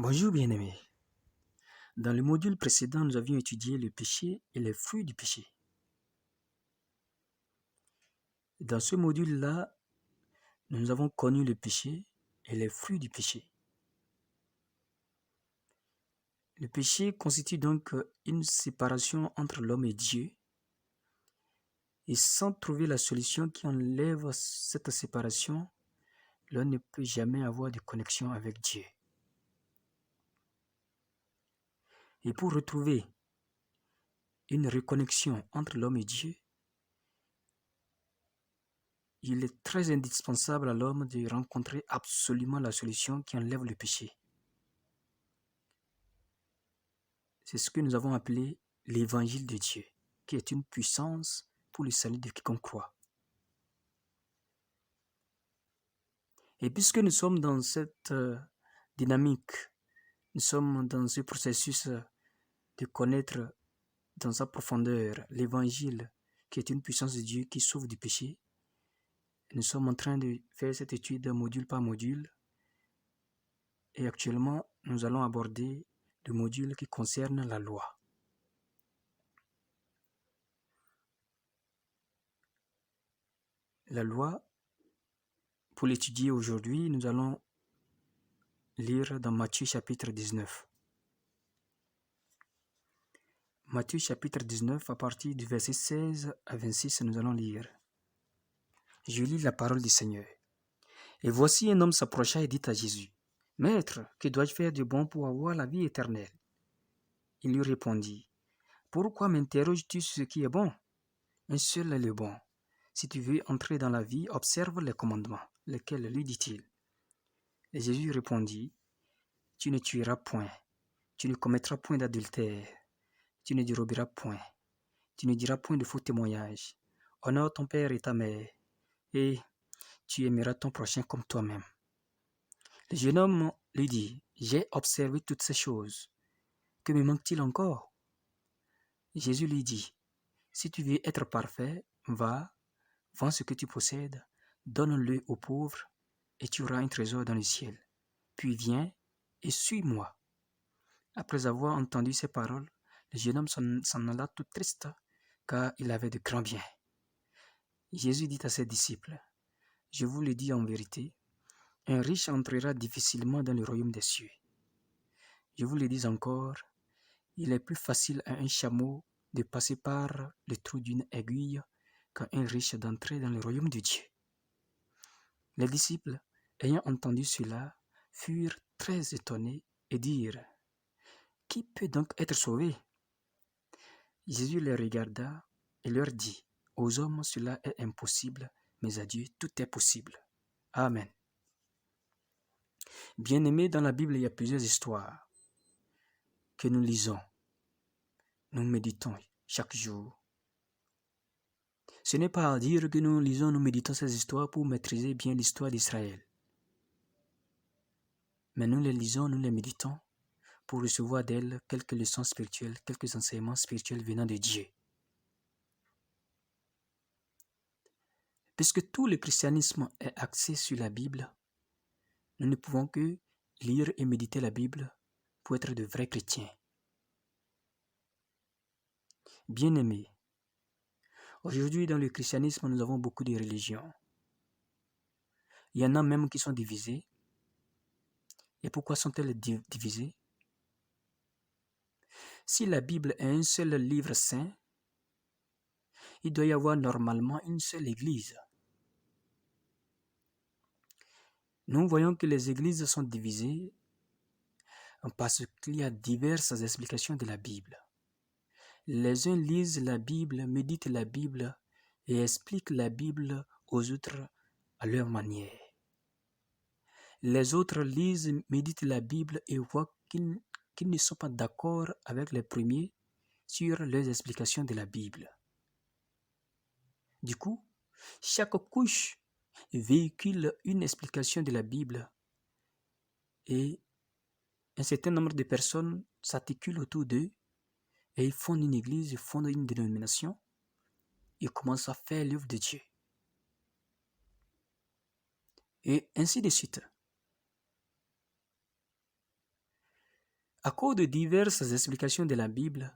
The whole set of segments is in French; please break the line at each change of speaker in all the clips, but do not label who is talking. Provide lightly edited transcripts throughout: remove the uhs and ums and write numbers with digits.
Bonjour bien-aimés. Dans le module précédent, nous avions étudié le péché et les fruits du péché. Dans ce module-là, nous avons connu le péché et les fruits du péché. Le péché constitue donc une séparation entre l'homme et Dieu. Et sans trouver la solution qui enlève cette séparation, l'homme ne peut jamais avoir de connexion avec Dieu. Et pour retrouver une reconnexion entre l'homme et Dieu, il est très indispensable à l'homme de rencontrer absolument la solution qui enlève le péché. C'est ce que nous avons appelé l'évangile de Dieu, qui est une puissance pour le salut de quiconque croit. Et puisque nous sommes dans cette dynamique, nous sommes dans ce processus de connaître dans sa profondeur l'évangile, qui est une puissance de Dieu qui sauve du péché, nous sommes en train de faire cette étude module par module. Et actuellement, nous allons aborder le module qui concerne la loi. La loi, pour l'étudier aujourd'hui, nous allons lire dans Matthieu chapitre 19. Matthieu chapitre 19, à partir du verset 16 à 26, nous allons lire. Je lis la parole du Seigneur. Et voici un homme s'approcha et dit à Jésus, « Maître, que dois-je faire de bon pour avoir la vie éternelle ?» Il lui répondit, « Pourquoi m'interroges-tu sur ce qui est bon? Un seul est le bon. Si tu veux entrer dans la vie, observe les commandements. Lesquels, lui dit-il. Et Jésus répondit, « Tu ne tueras point, tu ne commettras point d'adultère, tu ne déroberas point, tu ne diras point de faux témoignages, honore ton père et ta mère, et tu aimeras ton prochain comme toi-même. » Le jeune homme lui dit, « J'ai observé toutes ces choses. Que me manque-t-il encore? » Jésus lui dit, « Si tu veux être parfait, va, vends ce que tu possèdes, donne-le aux pauvres, et tu auras un trésor dans le ciel. Puis viens et suis-moi. » Après avoir entendu ces paroles, le jeune homme s'en alla tout triste, car il avait de grands biens. Jésus dit à ses disciples, « Je vous le dis en vérité, un riche entrera difficilement dans le royaume des cieux. Je vous le dis encore, il est plus facile à un chameau de passer par le trou d'une aiguille qu'à un riche d'entrer dans le royaume de Dieu. » Les disciples, ayant entendu cela, furent très étonnés et dirent, « Qui peut donc être sauvé? » Jésus les regarda et leur dit, « Aux hommes cela est impossible, mais à Dieu tout est possible. » Amen. Bien-aimés, dans la Bible, il y a plusieurs histoires que nous lisons, nous méditons chaque jour. Ce n'est pas à dire que nous lisons, nous méditons ces histoires pour maîtriser bien l'histoire d'Israël. Mais nous les lisons, nous les méditons pour recevoir d'elles quelques leçons spirituelles, quelques enseignements spirituels venant de Dieu. Puisque tout le christianisme est axé sur la Bible, nous ne pouvons que lire et méditer la Bible pour être de vrais chrétiens. Bien-aimés, aujourd'hui dans le christianisme, nous avons beaucoup de religions. Il y en a même qui sont divisées. Et pourquoi sont-elles divisées? Si la Bible est un seul livre saint, il doit y avoir normalement une seule église. Nous voyons que les églises sont divisées parce qu'il y a diverses explications de la Bible. Les uns lisent la Bible, méditent la Bible et expliquent la Bible aux autres à leur manière. Les autres lisent, méditent la Bible et voient qu'ils ne sont pas d'accord avec les premiers sur les explications de la Bible. Du coup, chaque couche véhicule une explication de la Bible et un certain nombre de personnes s'articulent autour d'eux et ils fondent une église, ils fondent une dénomination, ils commencent à faire l'œuvre de Dieu. Et ainsi de suite. À cause de diverses explications de la Bible,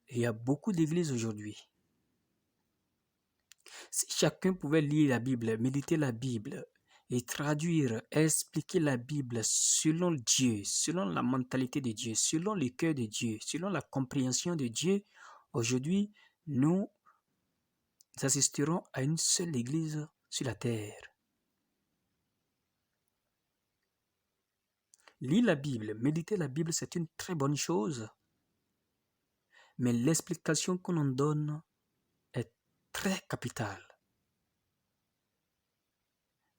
il y a beaucoup d'églises aujourd'hui. Si chacun pouvait lire la Bible, méditer la Bible et traduire, expliquer la Bible selon Dieu, selon la mentalité de Dieu, selon le cœur de Dieu, selon la compréhension de Dieu, aujourd'hui, nous assisterons à une seule église sur la terre. Lire la Bible, méditer la Bible, c'est une très bonne chose. Mais l'explication qu'on en donne est très capitale.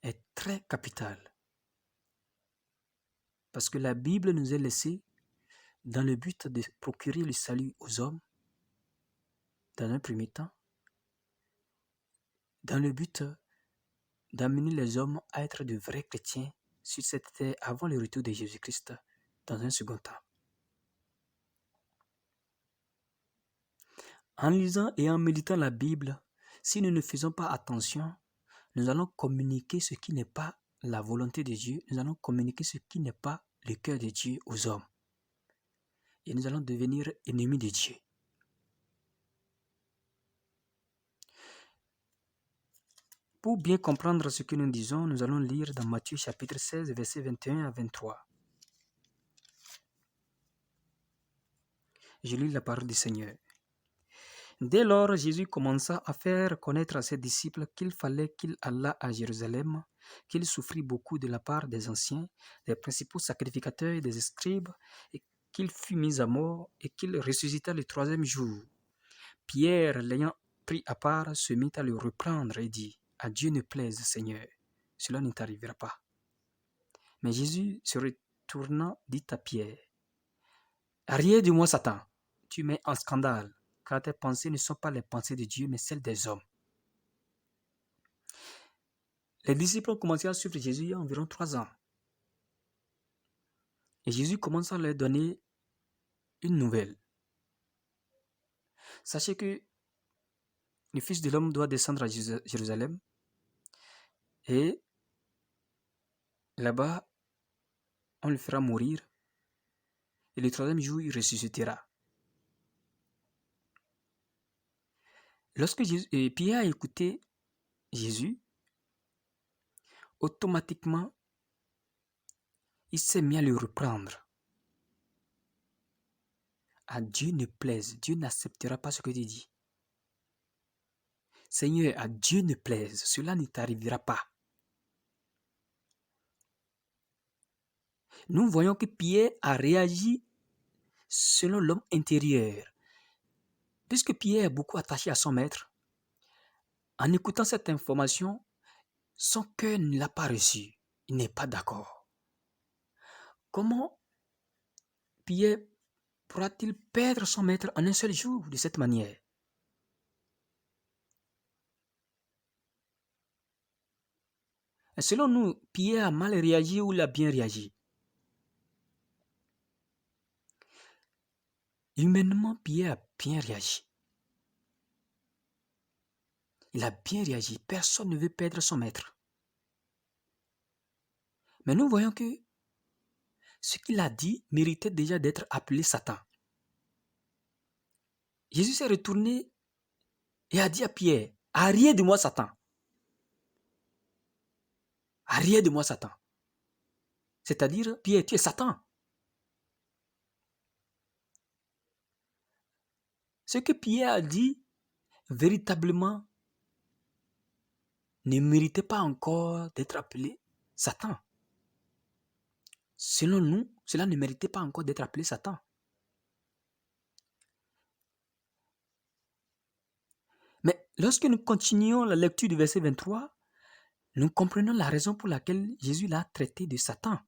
Est très capitale. Parce que la Bible nous est laissée dans le but de procurer le salut aux hommes, dans un premier temps, dans le but d'amener les hommes à être de vrais chrétiens sur cette terre avant le retour de Jésus-Christ, dans un second temps. En lisant et en méditant la Bible, si nous ne faisons pas attention, nous allons communiquer ce qui n'est pas la volonté de Dieu, nous allons communiquer ce qui n'est pas le cœur de Dieu aux hommes. Et nous allons devenir ennemis de Dieu. Pour bien comprendre ce que nous disons, nous allons lire dans Matthieu chapitre 16, versets 21 à 23. Je lis la parole du Seigneur. Dès lors, Jésus commença à faire connaître à ses disciples qu'il fallait qu'il allât à Jérusalem, qu'il souffrit beaucoup de la part des anciens, des principaux sacrificateurs et des scribes, et qu'il fut mis à mort et qu'il ressuscita le troisième jour. Pierre, l'ayant pris à part, se mit à le reprendre et dit, « À Dieu ne plaise, Seigneur, cela ne t'arrivera pas. » Mais Jésus, se retournant, dit à Pierre, « Arrière de moi, Satan, tu mets en scandale, car tes pensées ne sont pas les pensées de Dieu, mais celles des hommes. » Les disciples ont commencé à suivre Jésus il y a environ 3 ans. Et Jésus commence à leur donner une nouvelle. Sachez que le Fils de l'homme doit descendre à Jérusalem et là-bas, on le fera mourir et le troisième jour, il ressuscitera. Lorsque Pierre a écouté Jésus, automatiquement, il s'est mis à le reprendre. À Dieu ne plaise, Dieu n'acceptera pas ce que tu dis. Seigneur, à Dieu ne plaise, cela ne t'arrivera pas. Nous voyons que Pierre a réagi selon l'homme intérieur. Puisque Pierre est beaucoup attaché à son maître, en écoutant cette information, son cœur ne l'a pas reçu. Il n'est pas d'accord. Comment Pierre pourra-t-il perdre son maître en un seul jour de cette manière? Et selon nous, Pierre a mal réagi ou il a bien réagi? Humainement, Pierre a bien réagi. Il a bien réagi. Personne ne veut perdre son maître. Mais nous voyons que ce qu'il a dit méritait déjà d'être appelé Satan. Jésus s'est retourné et a dit à Pierre, « Arrière de moi, Satan. Arrière de moi, Satan. » C'est-à-dire, Pierre, tu es Satan. Ce que Pierre a dit, véritablement, ne méritait pas encore d'être appelé Satan. Selon nous, cela ne méritait pas encore d'être appelé Satan. Mais lorsque nous continuons la lecture du verset 23, nous comprenons la raison pour laquelle Jésus l'a traité de Satan.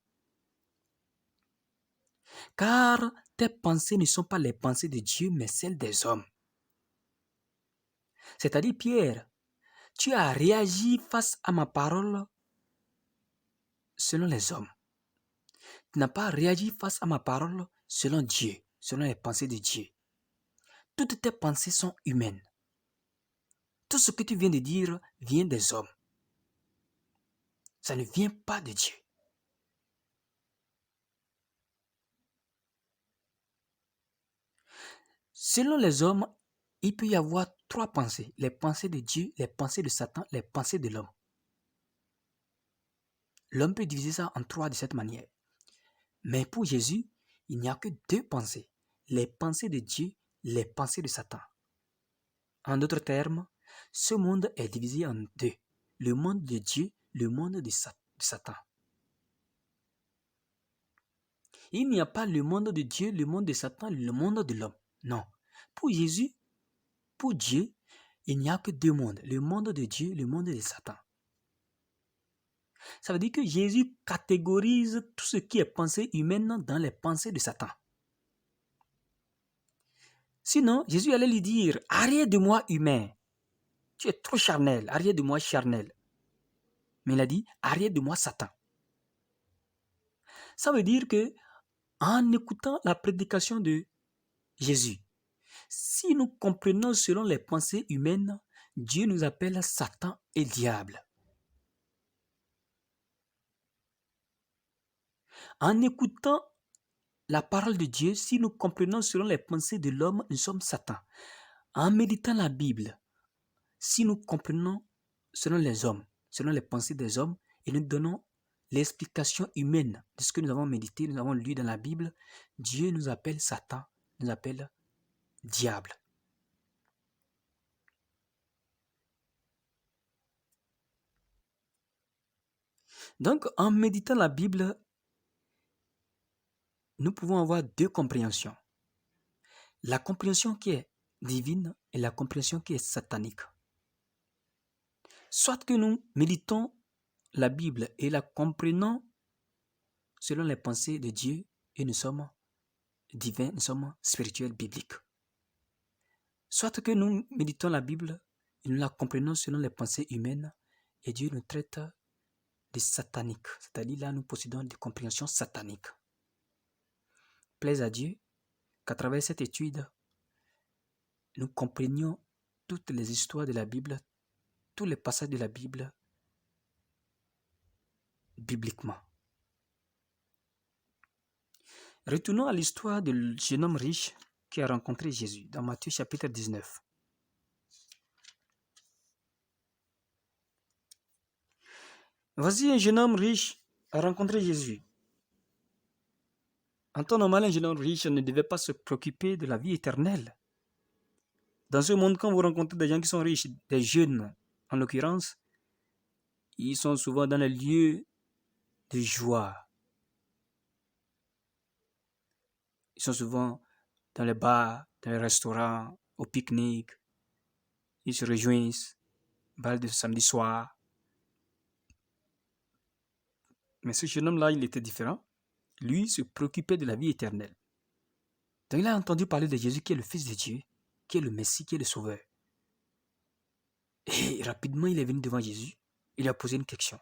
Car tes pensées ne sont pas les pensées de Dieu, mais celles des hommes. C'est-à-dire, Pierre, tu as réagi face à ma parole selon les hommes. Tu n'as pas réagi face à ma parole selon Dieu, selon les pensées de Dieu. Toutes tes pensées sont humaines. Tout ce que tu viens de dire vient des hommes. Ça ne vient pas de Dieu. Selon les hommes, il peut y avoir trois pensées. Les pensées de Dieu, les pensées de Satan, les pensées de l'homme. L'homme peut diviser ça en trois de cette manière. Mais pour Jésus, il n'y a que deux pensées. Les pensées de Dieu, les pensées de Satan. En d'autres termes, ce monde est divisé en deux. Le monde de Dieu, le monde de Satan. Il n'y a pas le monde de Dieu, le monde de Satan, le monde de l'homme. Non. Pour Jésus, pour Dieu, il n'y a que deux mondes. Le monde de Dieu, le monde de Satan. Ça veut dire que Jésus catégorise tout ce qui est pensée humaine dans les pensées de Satan. Sinon, Jésus allait lui dire, arrière de moi humain. Tu es trop charnel, arrière de moi charnel. Mais il a dit, arrière de moi Satan. Ça veut dire que en écoutant la prédication de Jésus, si nous comprenons selon les pensées humaines, Dieu nous appelle Satan et diable. En écoutant la parole de Dieu, si nous comprenons selon les pensées de l'homme, nous sommes Satan. En méditant la Bible, si nous comprenons selon les hommes, selon les pensées des hommes, et nous donnons l'explication humaine de ce que nous avons médité, nous avons lu dans la Bible, Dieu nous appelle Satan, nous appelle diable. Donc, en méditant la Bible, nous pouvons avoir deux compréhensions. La compréhension qui est divine et la compréhension qui est satanique. Soit que nous méditons la Bible et la comprenons selon les pensées de Dieu et nous sommes divins, nous sommes spirituels, bibliques. Soit que nous méditons la Bible et nous la comprenons selon les pensées humaines et Dieu nous traite de satanique. C'est-à-dire là, nous possédons des compréhensions sataniques. Plaise à Dieu qu'à travers cette étude, nous comprenions toutes les histoires de la Bible, tous les passages de la Bible, bibliquement. Retournons à l'histoire du jeune homme riche qui a rencontré Jésus dans Matthieu chapitre 19. Voici un jeune homme riche a rencontré Jésus. En temps normal, un jeune homme riche ne devait pas se préoccuper de la vie éternelle. Dans ce monde, quand vous rencontrez des gens qui sont riches, des jeunes en l'occurrence, ils sont souvent dans les lieux de joie. Ils sont souvent dans les bars, dans les restaurants, au pique-nique. Ils se réjouissent, bal de samedi soir. Mais ce jeune homme-là, il était différent. Lui se préoccupait de la vie éternelle. Donc il a entendu parler de Jésus qui est le Fils de Dieu, qui est le Messie, qui est le Sauveur. Et rapidement, il est venu devant Jésus. Il lui a posé une question.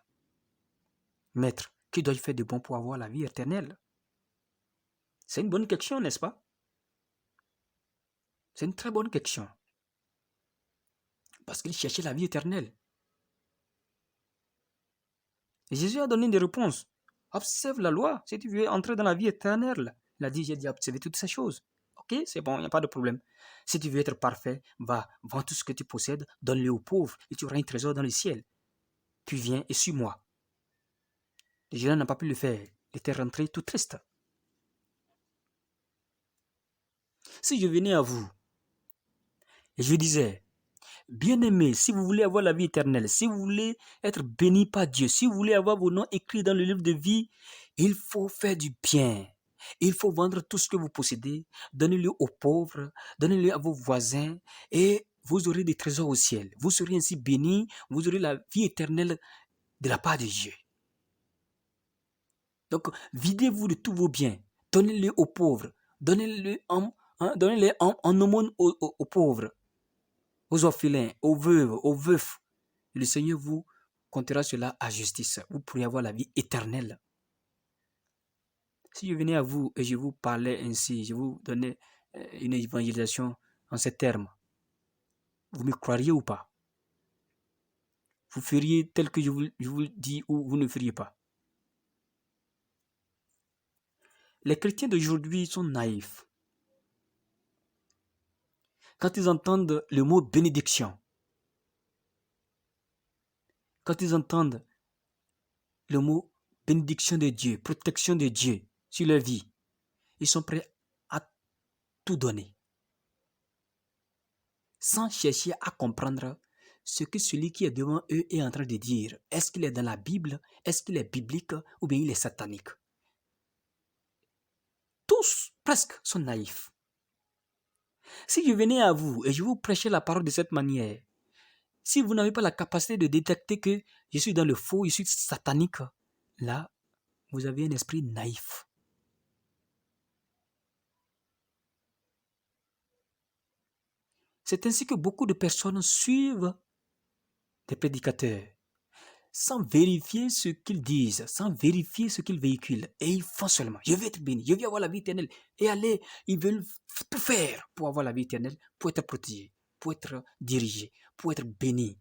Maître, que dois-je faire de bon pour avoir la vie éternelle? C'est une bonne question, n'est-ce pas? C'est une très bonne question. Parce qu'il cherchait la vie éternelle. Et Jésus a donné des réponses. Observe la loi si tu veux entrer dans la vie éternelle. Il a dit, j'ai dit observer toutes ces choses. Ok, c'est bon, il n'y a pas de problème. Si tu veux être parfait, va, vends tout ce que tu possèdes, donne-le aux pauvres et tu auras un trésor dans le ciel. Puis viens et suis-moi. Le jeune homme n'a pas pu le faire. Il était rentré tout triste. Si je venais à vous et je disais, bien-aimés, si vous voulez avoir la vie éternelle, si vous voulez être béni par Dieu, si vous voulez avoir vos noms écrits dans le livre de vie, il faut faire du bien. Il faut vendre tout ce que vous possédez, donnez-le aux pauvres, donnez-le à vos voisins et vous aurez des trésors au ciel. Vous serez ainsi bénis, vous aurez la vie éternelle de la part de Dieu. Donc, videz-vous de tous vos biens, donnez-les aux pauvres, donnez-les en aumône aux pauvres, aux orphelins, aux veuves, aux veufs. Le Seigneur vous comptera cela à justice. Vous pourrez avoir la vie éternelle. Si je venais à vous et je vous parlais ainsi, je vous donnais une évangélisation en ces termes, vous me croiriez ou pas? Vous feriez tel que je vous dis ou vous ne feriez pas? Les chrétiens d'aujourd'hui sont naïfs. quand ils entendent le mot bénédiction, quand ils entendent le mot bénédiction de Dieu, protection de Dieu sur leur vie, ils sont prêts à tout donner, sans chercher à comprendre ce que celui qui est devant eux est en train de dire. Est-ce qu'il est dans la Bible? Est-ce qu'il est biblique? Ou bien il est satanique? Tous, presque, sont naïfs. Si je venais à vous et je vous prêchais la parole de cette manière, si vous n'avez pas la capacité de détecter que je suis dans le faux, je suis satanique, là, vous avez un esprit naïf. C'est ainsi que beaucoup de personnes suivent des prédicateurs sans vérifier ce qu'ils disent, sans vérifier ce qu'ils véhiculent. Et ils font seulement, je veux être béni, je veux avoir la vie éternelle. Et aller, ils veulent tout faire pour avoir la vie éternelle, pour être protégés, pour être dirigés, pour être bénis.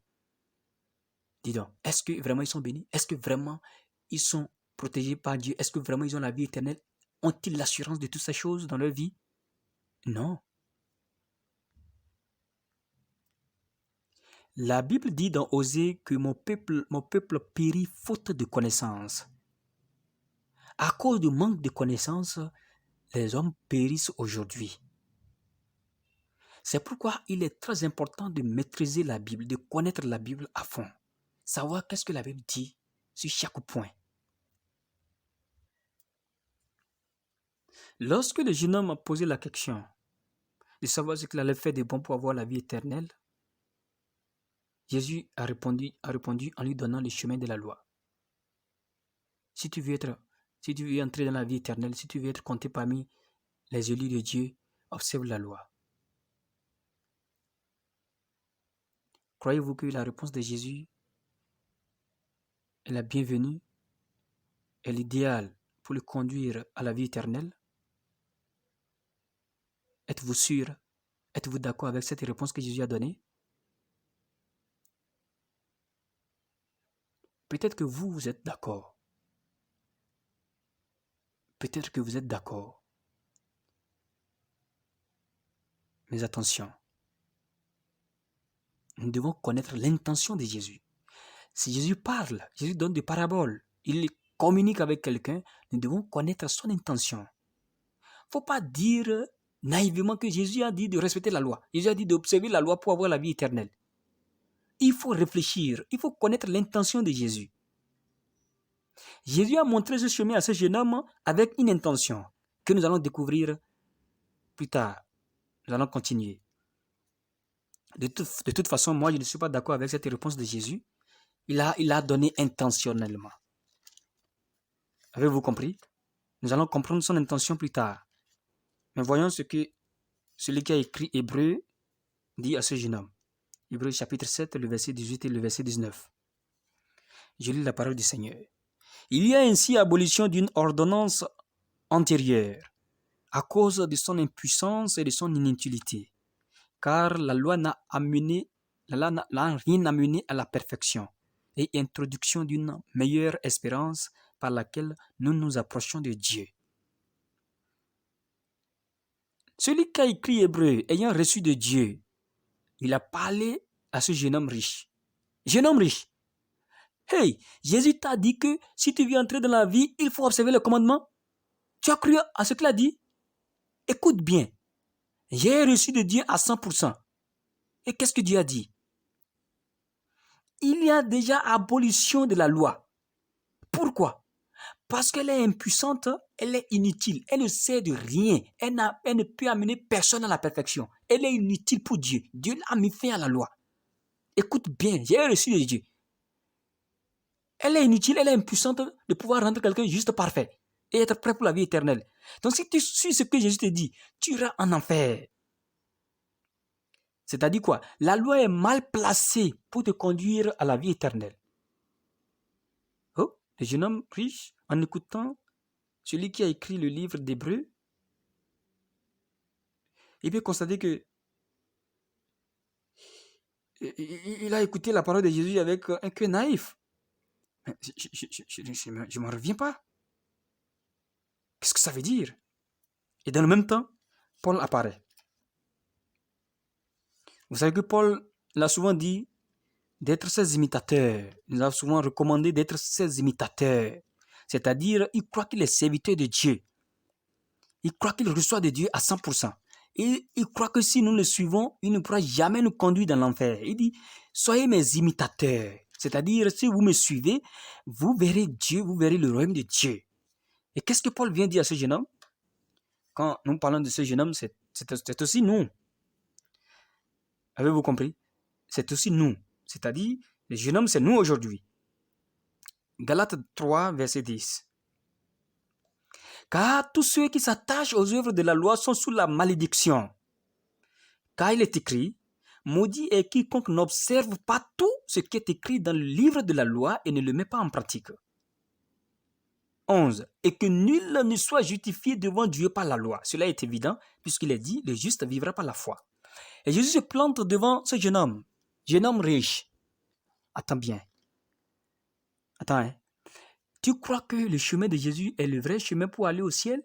Dis donc, est-ce que vraiment ils sont bénis? Est-ce que vraiment ils sont protégés par Dieu? Est-ce que vraiment ils ont la vie éternelle? Ont-ils l'assurance de toutes ces choses dans leur vie? Non. La Bible dit dans Osée que mon peuple périt faute de connaissance. À cause du manque de connaissance, les hommes périssent aujourd'hui. C'est pourquoi il est très important de maîtriser la Bible, de connaître la Bible à fond. Savoir qu'est-ce que la Bible dit sur chaque point. Lorsque le jeune homme a posé la question de savoir ce qu'il allait faire de bon pour avoir la vie éternelle, Jésus a répondu en lui donnant le chemin de la loi. Si tu veux entrer dans la vie éternelle, si tu veux être compté parmi les élus de Dieu, observe la loi. Croyez-vous que la réponse de Jésus est la bienvenue, est l'idéal pour le conduire à la vie éternelle? Êtes-vous sûr? Êtes-vous d'accord avec cette réponse que Jésus a donnée? Peut-être que vous êtes d'accord. Peut-être que vous êtes d'accord. Mais attention, nous devons connaître l'intention de Jésus. Si Jésus parle, Jésus donne des paraboles, il communique avec quelqu'un, nous devons connaître son intention. Il ne faut pas dire naïvement que Jésus a dit de respecter la loi. Jésus a dit d'observer la loi pour avoir la vie éternelle. Il faut réfléchir, il faut connaître l'intention de Jésus. Jésus a montré ce chemin à ce jeune homme avec une intention que nous allons découvrir plus tard. Nous allons continuer. De toute façon, moi, je ne suis pas d'accord avec cette réponse de Jésus. Il a donné intentionnellement. Avez-vous compris? Nous allons comprendre son intention plus tard. Mais voyons ce que celui qui a écrit Hébreu dit à ce jeune homme. Hébreu chapitre 7, le verset 18 et le verset 19. Je lis la parole du Seigneur. Il y a ainsi abolition d'une ordonnance antérieure, à cause de son impuissance et de son inutilité, car la loi n'a rien amené à la perfection et introduction d'une meilleure espérance par laquelle nous nous approchons de Dieu. Celui qui a écrit Hébreu, ayant reçu de Dieu, il a parlé à ce jeune homme riche. Jeune homme riche, hey, Jésus t'a dit que si tu veux entrer dans la vie, il faut observer le commandement. Tu as cru à ce qu'il a dit? Écoute bien. J'ai reçu de Dieu à 100%. Et qu'est-ce que Dieu a dit? Il y a déjà abolition de la loi. Pourquoi? Parce qu'elle est impuissante, elle est inutile, elle ne sert de rien, elle ne peut amener personne à la perfection. Elle est inutile pour Dieu. Dieu a mis fin à la loi. Écoute bien, j'ai reçu de Dieu. Elle est inutile, elle est impuissante de pouvoir rendre quelqu'un juste parfait et être prêt pour la vie éternelle. Donc si tu suis ce que Jésus te dit, tu iras en enfer. C'est-à-dire quoi? La loi est mal placée pour te conduire à la vie éternelle. Oh, le jeune homme riche, en écoutant celui qui a écrit le livre d'Hébreu, il peut constater que il a écouté la parole de Jésus avec un cœur naïf. Mais je ne m'en reviens pas. Qu'est-ce que ça veut dire? Et dans le même temps, Paul apparaît. Vous savez que Paul l'a souvent dit d'être ses imitateurs. Il nous a souvent recommandé d'être ses imitateurs. C'est-à-dire, il croit qu'il est serviteur de Dieu. Il croit qu'il reçoit de Dieu à 100%. Et il croit que si nous le suivons, il ne pourra jamais nous conduire dans l'enfer. Il dit, soyez mes imitateurs. C'est-à-dire, si vous me suivez, vous verrez Dieu, vous verrez le royaume de Dieu. Et qu'est-ce que Paul vient dire à ce jeune homme? Quand nous parlons de ce jeune homme, c'est aussi nous. Avez-vous compris? C'est aussi nous. C'est-à-dire, le jeune homme, c'est nous aujourd'hui. Galates 3, verset 10. Car tous ceux qui s'attachent aux œuvres de la loi sont sous la malédiction. Car il est écrit, maudit est quiconque n'observe pas tout ce qui est écrit dans le livre de la loi et ne le met pas en pratique. 11. Et que nul ne soit justifié devant Dieu par la loi. Cela est évident, puisqu'il est dit, le juste vivra par la foi. Et Jésus se plante devant ce jeune homme riche. Attends bien. Attends, hein. Tu crois que le chemin de Jésus est le vrai chemin pour aller au ciel?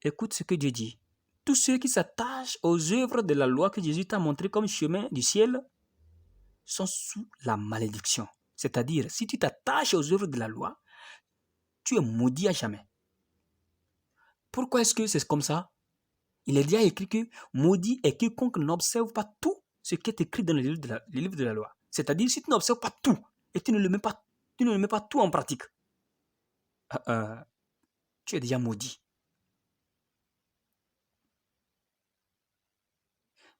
Écoute ce que Dieu dit. Tous ceux qui s'attachent aux œuvres de la loi que Jésus t'a montré comme chemin du ciel sont sous la malédiction. C'est-à-dire, si tu t'attaches aux œuvres de la loi, tu es maudit à jamais. Pourquoi est-ce que c'est comme ça? Il est déjà écrit que maudit est quiconque n'observe pas tout ce qui est écrit dans le livre de la loi. C'est-à-dire, si tu n'observes pas tout et tu ne le mets pas tout en pratique, tu es déjà maudit.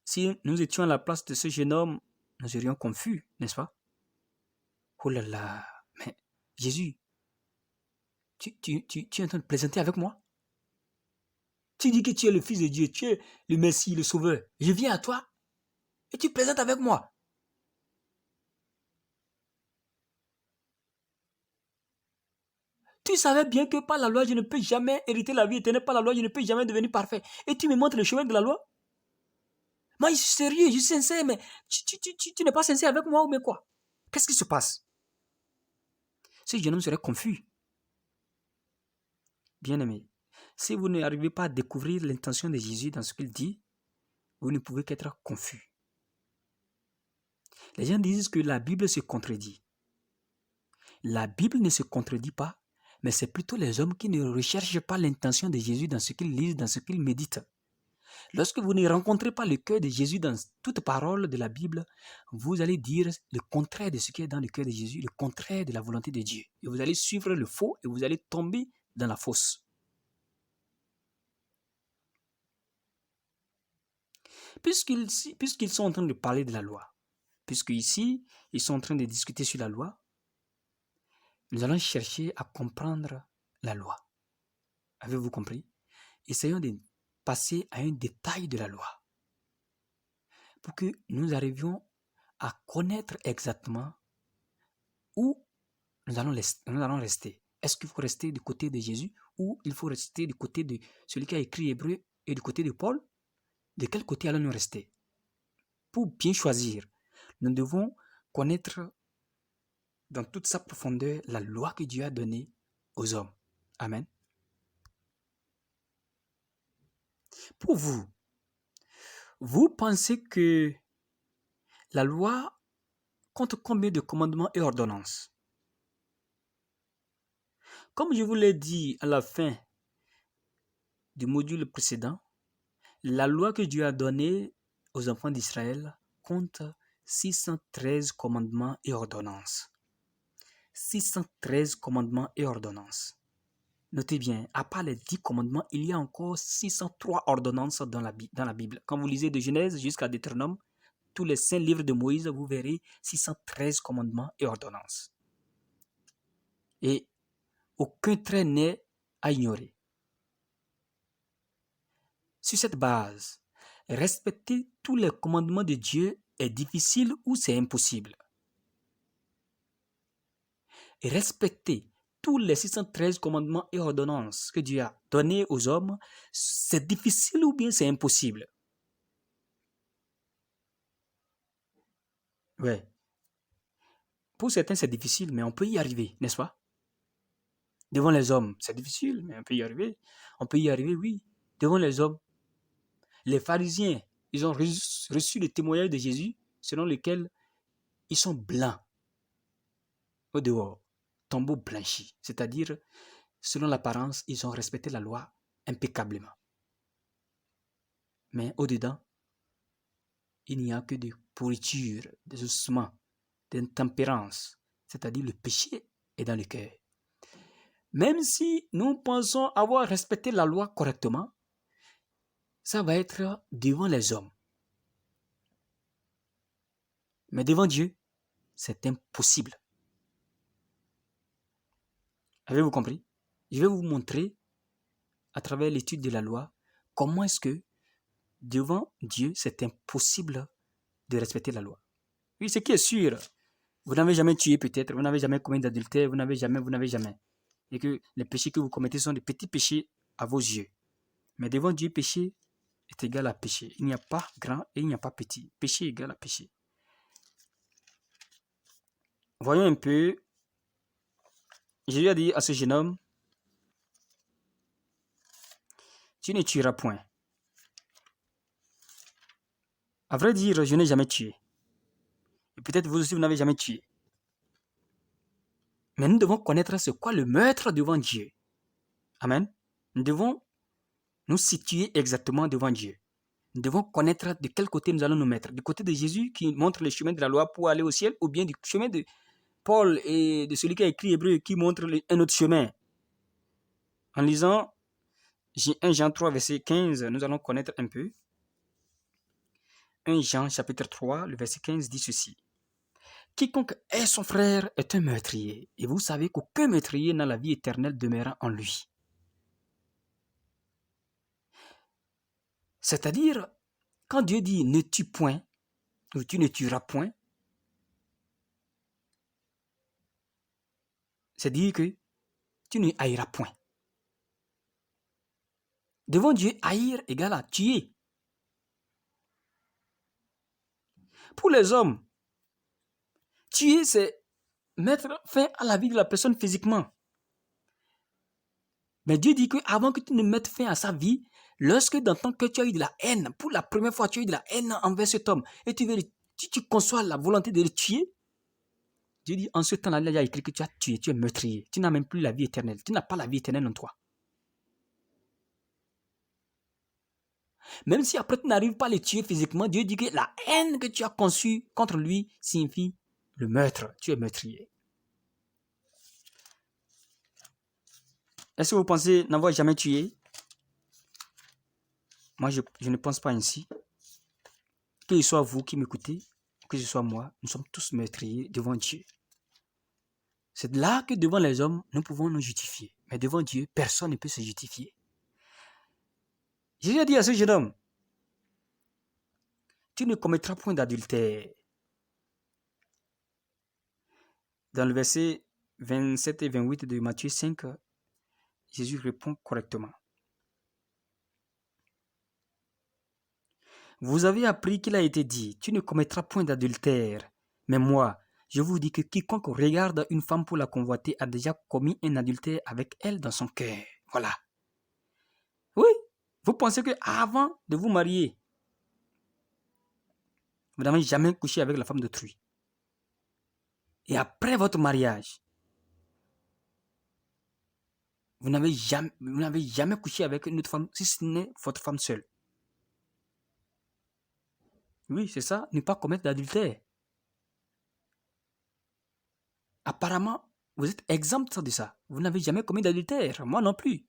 Si nous étions à la place de ce jeune homme, nous serions confus, n'est-ce pas? Oh là là, mais Jésus, tu es en train de plaisanter avec moi? Tu dis que tu es le Fils de Dieu, tu es le Messie, le Sauveur. Je viens à toi et tu plaisantes avec moi. Tu savais bien que par la loi, je ne peux jamais hériter la vie éternelle. Par la loi, je ne peux jamais devenir parfait. Et tu me montres le chemin de la loi? Moi, je suis sérieux, je suis sincère, mais tu n'es pas sincère avec moi ou mais quoi? Qu'est-ce qui se passe? Ce jeune homme serait confus. Bien-aimé, si vous n'arrivez pas à découvrir l'intention de Jésus dans ce qu'il dit, vous ne pouvez qu'être confus. Les gens disent que la Bible se contredit. La Bible ne se contredit pas, mais c'est plutôt les hommes qui ne recherchent pas l'intention de Jésus dans ce qu'ils lisent, dans ce qu'ils méditent. Lorsque vous ne rencontrez pas le cœur de Jésus dans toute parole de la Bible, vous allez dire le contraire de ce qui est dans le cœur de Jésus, le contraire de la volonté de Dieu. Et vous allez suivre le faux et vous allez tomber dans la fausse. Puisqu'ils sont en train de parler de la loi, puisqu'ici, ils sont en train de discuter sur la loi, nous allons chercher à comprendre la loi. Avez-vous compris? Essayons de passer à un détail de la loi pour que nous arrivions à connaître exactement où nous allons rester. Est-ce qu'il faut rester du côté de Jésus ou il faut rester du côté de celui qui a écrit Hébreu et du côté de Paul? De quel côté allons-nous rester? Pour bien choisir, nous devons connaître dans toute sa profondeur la loi que Dieu a donnée aux hommes. Amen. Pour vous, vous pensez que la loi compte combien de commandements et ordonnances? Comme je vous l'ai dit à la fin du module précédent, la loi que Dieu a donnée aux enfants d'Israël compte 613 commandements et ordonnances. 613 commandements et ordonnances. Notez bien, à part les 10 commandements, il y a encore 603 ordonnances dans la Bible. Quand vous lisez de Genèse jusqu'à Deutéronome, tous les 5 livres de Moïse, vous verrez 613 commandements et ordonnances. Et aucun trait n'est à ignorer. Sur cette base, respecter tous les commandements de Dieu est difficile ou c'est impossible. Et respecter tous les 613 commandements et ordonnances que Dieu a donnés aux hommes, c'est difficile ou bien c'est impossible? Oui. Pour certains, c'est difficile, mais on peut y arriver, n'est-ce pas? Devant les hommes, c'est difficile, mais on peut y arriver. On peut y arriver, oui. Devant les hommes. Les pharisiens, ils ont reçu le témoignage de Jésus selon lequel ils sont blancs au dehors, tombeau blanchi. C'est-à-dire, selon l'apparence, ils ont respecté la loi impeccablement. Mais au-dedans, il n'y a que de pourriture, des ossements, d'intempérance. C'est-à-dire, le péché est dans le cœur. Même si nous pensons avoir respecté la loi correctement, ça va être devant les hommes. Mais devant Dieu, c'est impossible. Avez-vous compris? Je vais vous montrer, à travers l'étude de la loi, comment est-ce que, devant Dieu, c'est impossible de respecter la loi. Oui, ce qui est sûr, vous n'avez jamais tué peut-être, vous n'avez jamais commis d'adultère, vous n'avez jamais. Et que les péchés que vous commettez sont des petits péchés à vos yeux. Mais devant Dieu, péché est égal à péché. Il n'y a pas grand et il n'y a pas petit. Péché est égal à péché. Voyons un peu. Jésus a dit à ce jeune homme, tu ne tueras point. À vrai dire, je n'ai jamais tué. Et peut-être vous aussi, vous n'avez jamais tué. Mais nous devons connaître ce qu'est le meurtre devant Dieu. Amen. Nous devons nous situer exactement devant Dieu. Nous devons connaître de quel côté nous allons nous mettre. Du côté de Jésus qui montre le chemin de la loi pour aller au ciel, ou bien du chemin de Paul et de celui qui a écrit Hébreu qui montre un autre chemin. En lisant 1 Jean 3, verset 15, nous allons connaître un peu. 1 Jean chapitre 3, le verset 15 dit ceci. Quiconque est son frère est un meurtrier, et vous savez qu'aucun meurtrier n'a la vie éternelle demeurant en lui. C'est-à-dire, quand Dieu dit ne tue point, ou tu ne tueras point, c'est dire que tu ne haïras point. Devant Dieu, haïr égale à tuer. Pour les hommes, tuer, c'est mettre fin à la vie de la personne physiquement. Mais Dieu dit qu'avant que tu ne mettes fin à sa vie, lorsque dans ton cœur tu as eu de la haine, pour la première fois tu as eu de la haine envers cet homme, et tu conçois la volonté de le tuer, Dieu dit en ce temps-là, il a écrit que tu as tué, tu es meurtrier, tu n'as même plus la vie éternelle, tu n'as pas la vie éternelle en toi. Même si après tu n'arrives pas à le tuer physiquement, Dieu dit que la haine que tu as conçue contre lui signifie le meurtre, tu es meurtrier. Est-ce que vous pensez n'avoir jamais tué? Moi, je ne pense pas ainsi. Que ce soit vous qui m'écoutez, que ce soit moi, nous sommes tous meurtriers devant Dieu. C'est là que devant les hommes, nous pouvons nous justifier. Mais devant Dieu, personne ne peut se justifier. Jésus a dit à ce jeune homme, tu ne commettras point d'adultère. Dans le verset 27 et 28 de Matthieu 5, Jésus répond correctement. Vous avez appris qu'il a été dit, tu ne commettras point d'adultère. Mais moi, je vous dis que quiconque regarde une femme pour la convoiter a déjà commis un adultère avec elle dans son cœur. Voilà. Oui, vous pensez que avant de vous marier, vous n'avez jamais couché avec la femme d'autrui. Et après votre mariage, vous n'avez jamais couché avec une autre femme, si ce n'est votre femme seule. Oui, c'est ça, ne pas commettre d'adultère. Apparemment, vous êtes exempt de ça. Vous n'avez jamais commis d'adultère, moi non plus.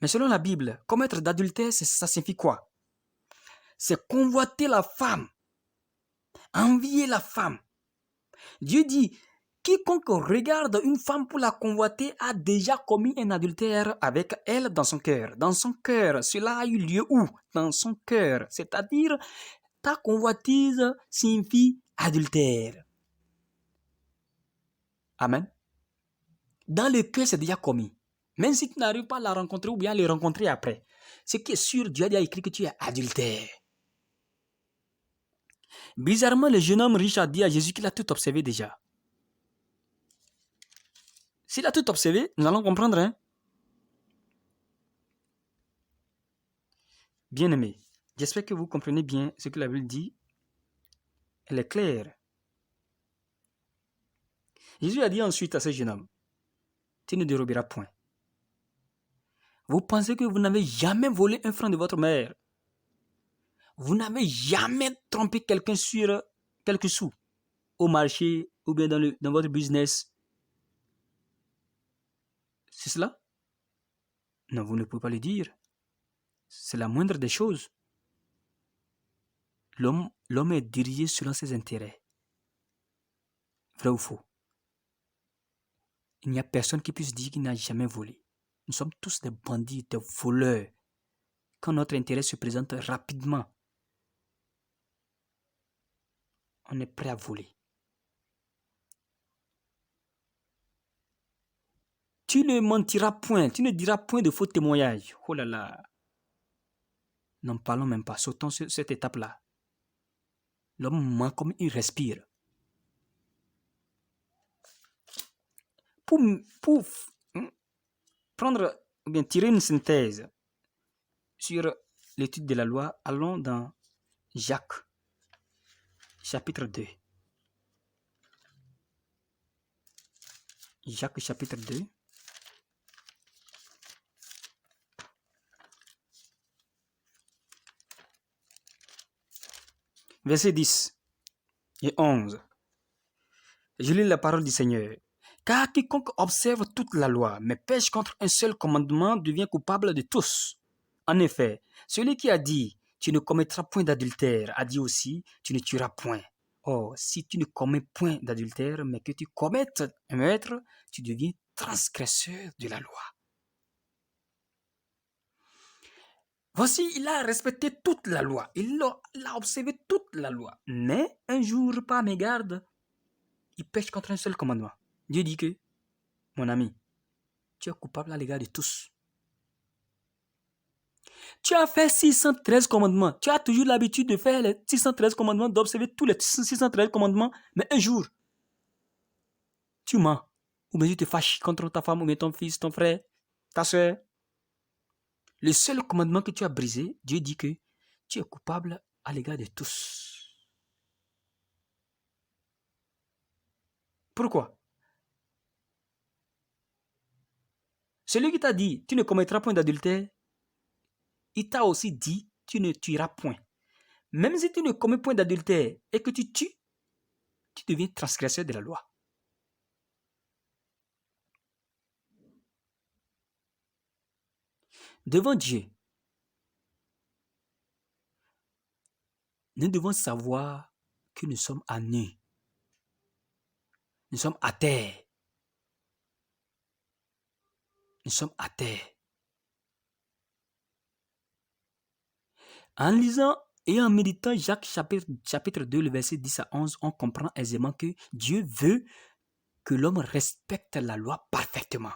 Mais selon la Bible, commettre d'adultère, ça signifie quoi? C'est convoiter la femme, envier la femme. Dieu dit, quiconque regarde une femme pour la convoiter a déjà commis un adultère avec elle dans son cœur. Dans son cœur, cela a eu lieu où? Dans son cœur. C'est-à-dire, ta convoitise signifie adultère. Amen. Dans le cœur, c'est déjà commis. Même si tu n'arrives pas à la rencontrer ou bien à le rencontrer après. Ce qui est sûr, Dieu a déjà écrit que tu es adultère. Bizarrement, le jeune homme riche a dit à Jésus qu'il a tout observé déjà. S'il a tout observé, nous allons comprendre. Hein? Bien-aimé, J'espère que vous comprenez bien ce que la Bible dit. Elle est claire. Jésus a dit ensuite à ce jeune homme, tu ne déroberas point. Vous pensez que vous n'avez jamais volé un franc de votre mère. Vous n'avez jamais trompé quelqu'un sur quelques sous au marché ou bien dans votre business. C'est cela? Non, vous ne pouvez pas le dire. C'est la moindre des choses. L'homme est dirigé selon ses intérêts. Vrai ou faux? Il n'y a personne qui puisse dire qu'il n'a jamais volé. Nous sommes tous des bandits, des voleurs. Quand notre intérêt se présente rapidement, on est prêt à voler. Tu ne mentiras point, tu ne diras point de faux témoignages. Oh là là. N'en parlons même pas, sautons sur cette étape-là. L'homme ment comme il respire. Pour prendre ou bien tirer une synthèse sur l'étude de la loi, allons dans Jacques, chapitre 2. Jacques, chapitre 2. Versets 10 et 11. Je lis la parole du Seigneur. Car quiconque observe toute la loi, mais pêche contre un seul commandement, devient coupable de tous. En effet, celui qui a dit « Tu ne commettras point d'adultère » a dit aussi « Tu ne tueras point ». Or, si tu ne commets point d'adultère, mais que tu commettes un meurtre, tu deviens transgresseur de la loi. Voici, il a respecté toute la loi. Il a observé toute la loi. Mais un jour, par mégarde, il pêche contre un seul commandement. Dieu dit que, mon ami, tu es coupable à l'égard de tous. Tu as fait 613 commandements. Tu as toujours l'habitude de faire les 613 commandements, d'observer tous les 613 commandements. Mais un jour, tu mens. Ou bien tu te fâches contre ta femme, ou bien ton fils, ton frère, ta soeur. Le seul commandement que tu as brisé, Dieu dit que tu es coupable à l'égard de tous. Pourquoi? Celui qui t'a dit, tu ne commettras point d'adultère, il t'a aussi dit, tu ne tueras point. Même si tu ne commets point d'adultère et que tu tues, tu deviens transgresseur de la loi. Devant Dieu, nous devons savoir que nous sommes à nu. Nous sommes à terre. Nous sommes à terre. En lisant et en méditant Jacques chapitre 2, le verset 10 à 11, on comprend aisément que Dieu veut que l'homme respecte la loi parfaitement.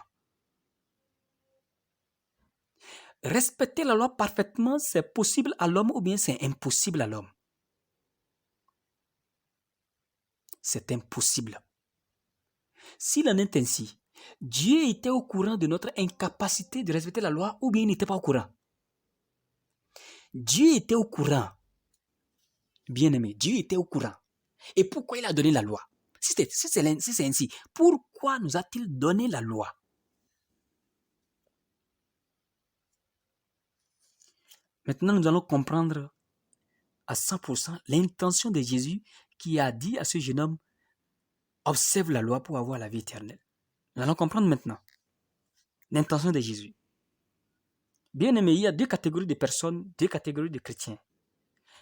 Respecter la loi parfaitement, c'est possible à l'homme ou bien c'est impossible à l'homme? C'est impossible. S'il en est ainsi, Dieu était au courant de notre incapacité de respecter la loi ou bien il n'était pas au courant? Dieu était au courant. Bien-aimé, Dieu était au courant. Et pourquoi il a donné la loi? Si c'est ainsi, pourquoi nous a-t-il donné la loi? Maintenant, nous allons comprendre à 100% l'intention de Jésus qui a dit à ce jeune homme, observe la loi pour avoir la vie éternelle. Nous allons comprendre maintenant l'intention de Jésus. Bien aimé, il y a deux catégories de personnes, deux catégories de chrétiens.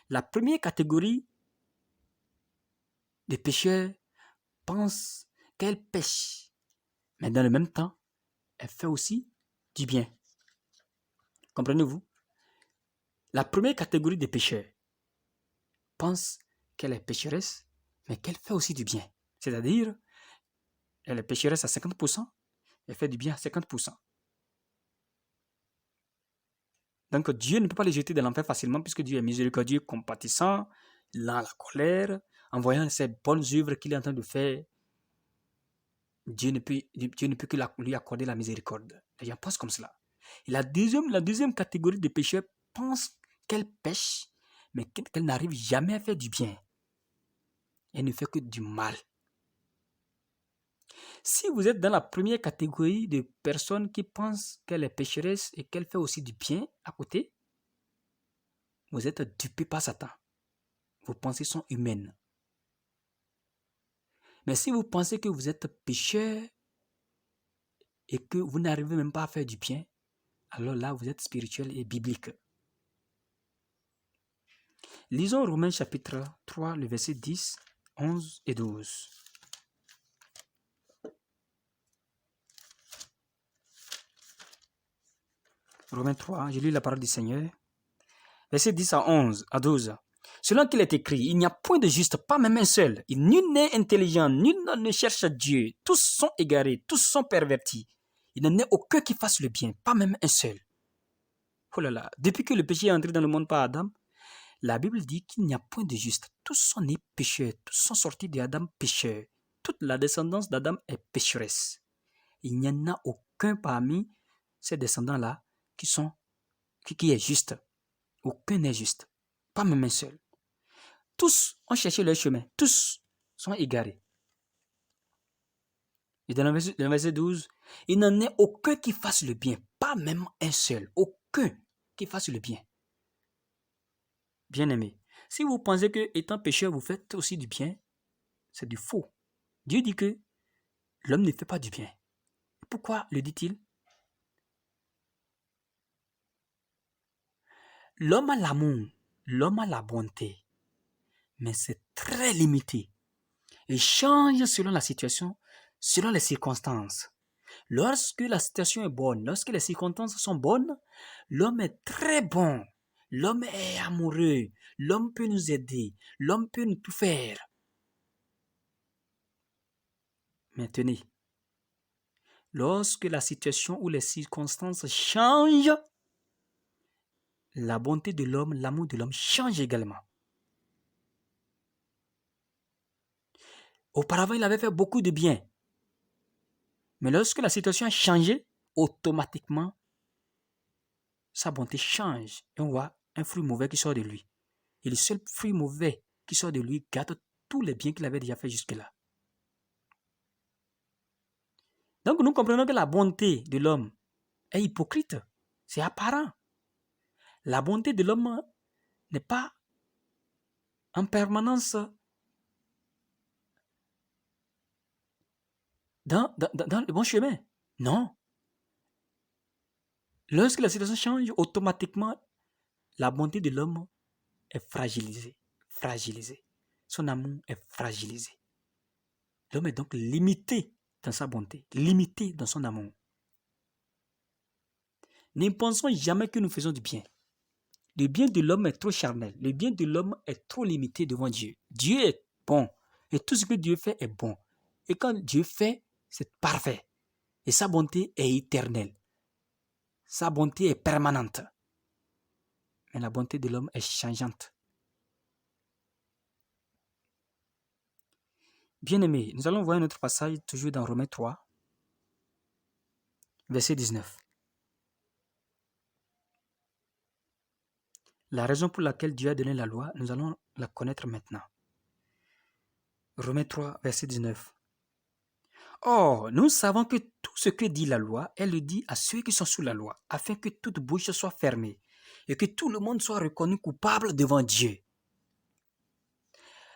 La première catégorie de pécheurs pense qu'elle pêche, mais dans le même temps, elle fait aussi du bien. Comprenez-vous? La première catégorie de pécheurs pense qu'elle est pécheresse, mais qu'elle fait aussi du bien. C'est-à-dire, elle est pécheresse à 50%, elle fait du bien à 50%. Donc Dieu ne peut pas les jeter de l'enfer facilement puisque Dieu est miséricordieux, compatissant, lent à la colère, en voyant ces bonnes œuvres qu'il est en train de faire. Dieu ne peut que lui accorder la miséricorde. Les gens pensent comme cela. Et la deuxième catégorie de pécheurs pense qu'elle pêche, mais qu'elle n'arrive jamais à faire du bien. Elle ne fait que du mal. Si vous êtes dans la première catégorie de personnes qui pensent qu'elle est pécheresse et qu'elle fait aussi du bien à côté, vous êtes dupé par Satan. Vos pensées sont humaines. Mais si vous pensez que vous êtes pécheur et que vous n'arrivez même pas à faire du bien, alors là, vous êtes spirituel et biblique. Lisons Romains chapitre 3, le verset 10, 11 et 12. Romains 3, je lis la parole du Seigneur. Verset 10 à 11, à 12. Selon qu'il est écrit, il n'y a point de juste, pas même un seul. Nul n'est intelligent, nul ne cherche Dieu. Tous sont égarés, tous sont pervertis. Il n'en est aucun qui fasse le bien, pas même un seul. Oh là là, depuis que le péché est entré dans le monde par Adam, la Bible dit qu'il n'y a point de juste. Tous sont nés pécheurs, tous sont sortis d'Adam pécheurs. Toute la descendance d'Adam est pécheresse. Il n'y en a aucun parmi ces descendants-là qui est juste. Aucun n'est juste. Pas même un seul. Tous ont cherché leur chemin. Tous sont égarés. Et dans le verset 12, il n'en est aucun qui fasse le bien. Pas même un seul. Aucun qui fasse le bien. Bien-aimé, si vous pensez que étant pécheur, vous faites aussi du bien, c'est du faux. Dieu dit que l'homme ne fait pas du bien. Pourquoi le dit-il? L'homme a l'amour, l'homme a la bonté, mais c'est très limité. Il change selon la situation, selon les circonstances. Lorsque la situation est bonne, lorsque les circonstances sont bonnes, l'homme est très bon. L'homme est amoureux. L'homme peut nous aider. L'homme peut nous tout faire. Mais tenez, lorsque la situation ou les circonstances changent, la bonté de l'homme, l'amour de l'homme change également. Auparavant, il avait fait beaucoup de bien. Mais lorsque la situation a changé, automatiquement, sa bonté change. Et on voit un fruit mauvais qui sort de lui. Et le seul fruit mauvais qui sort de lui gâte tous les biens qu'il avait déjà fait jusque-là. Donc nous comprenons que la bonté de l'homme est hypocrite. C'est apparent. La bonté de l'homme n'est pas en permanence dans le bon chemin. Non. Lorsque la situation change, automatiquement, la bonté de l'homme est fragilisée. Fragilisée. Son amour est fragilisé. L'homme est donc limité dans sa bonté, limité dans son amour. Ne pensons jamais que nous faisons du bien. Le bien de l'homme est trop charnel. Le bien de l'homme est trop limité devant Dieu. Dieu est bon. Et tout ce que Dieu fait est bon. Et quand Dieu fait, c'est parfait. Et sa bonté est éternelle. Sa bonté est permanente. Mais la bonté de l'homme est changeante. Bien-aimés, nous allons voir un autre passage, toujours dans Romains 3, verset 19. La raison pour laquelle Dieu a donné la loi, nous allons la connaître maintenant. Romains 3, verset 19. Or, nous savons que tout ce que dit la loi, elle le dit à ceux qui sont sous la loi, afin que toute bouche soit fermée et que tout le monde soit reconnu coupable devant Dieu.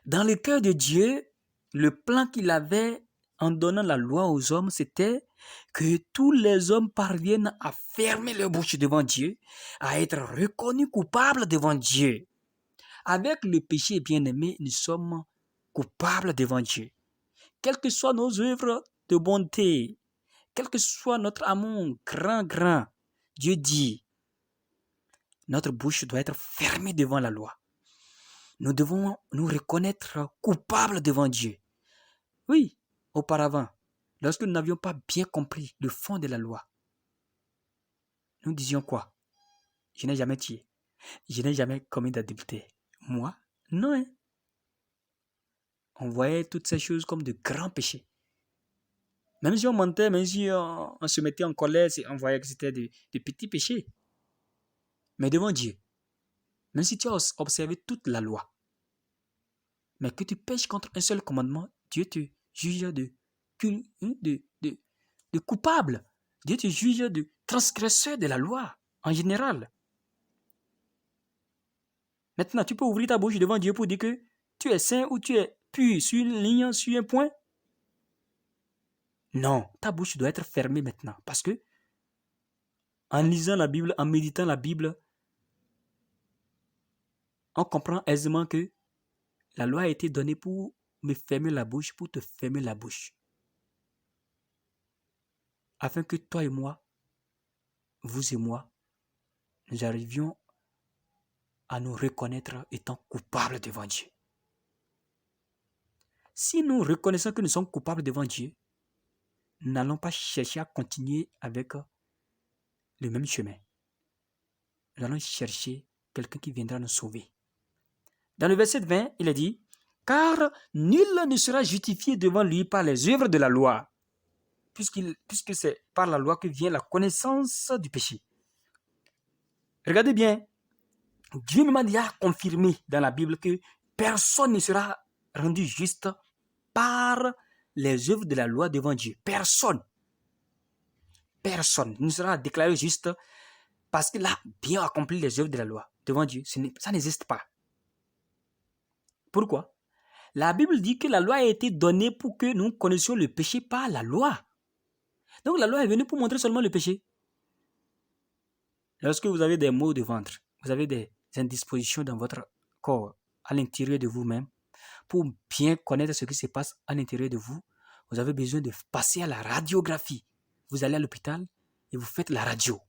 Dans le cœur de Dieu, le plan qu'il avait en donnant la loi aux hommes, c'était que tous les hommes parviennent à fermer leur bouche devant Dieu, à être reconnus coupables devant Dieu. Avec le péché bien-aimé, nous sommes coupables devant Dieu. Quelles que soient nos œuvres de bonté, quel que soit notre amour grand, Dieu dit, notre bouche doit être fermée devant la loi. Nous devons nous reconnaître coupables devant Dieu. Oui, auparavant, lorsque nous n'avions pas bien compris le fond de la loi, nous disions quoi? Je n'ai jamais tué. Je n'ai jamais commis d'adultère. Moi? Non. Hein? On voyait toutes ces choses comme de grands péchés. Même si on mentait, même si on se mettait en colère, on voyait que c'était de petits péchés. Mais devant Dieu, même si tu as observé toute la loi, mais que tu pêches contre un seul commandement, Dieu te juge de coupable. Dieu te juge de transgresseur de la loi en général. Maintenant, tu peux ouvrir ta bouche devant Dieu pour dire que tu es saint ou tu es pur sur une ligne, sur un point. Non, ta bouche doit être fermée maintenant parce que en lisant la Bible, en méditant la Bible, on comprend aisément que la loi a été donnée pour me fermer la bouche, pour te fermer la bouche. Afin que toi et moi, vous et moi, nous arrivions à nous reconnaître étant coupables devant Dieu. Si nous reconnaissons que nous sommes coupables devant Dieu, nous n'allons pas chercher à continuer avec le même chemin. Nous allons chercher quelqu'un qui viendra nous sauver. Dans le verset 20, il est dit, « Car nul ne sera justifié devant lui par les œuvres de la loi, puisque c'est par la loi que vient la connaissance du péché. » Regardez bien, Dieu m'a déjà confirmé dans la Bible que personne ne sera rendu juste par les œuvres de la loi devant Dieu. Personne. Personne ne sera déclaré juste parce qu'il a bien accompli les œuvres de la loi devant Dieu. Ça n'existe pas. Pourquoi? La Bible dit que la loi a été donnée pour que nous connaissions le péché par la loi. Donc la loi est venue pour montrer seulement le péché. Lorsque vous avez des maux de ventre, vous avez des indispositions dans votre corps, à l'intérieur de vous-même, pour bien connaître ce qui se passe à l'intérieur de vous, vous avez besoin de passer à la radiographie. Vous allez à l'hôpital et vous faites la radio.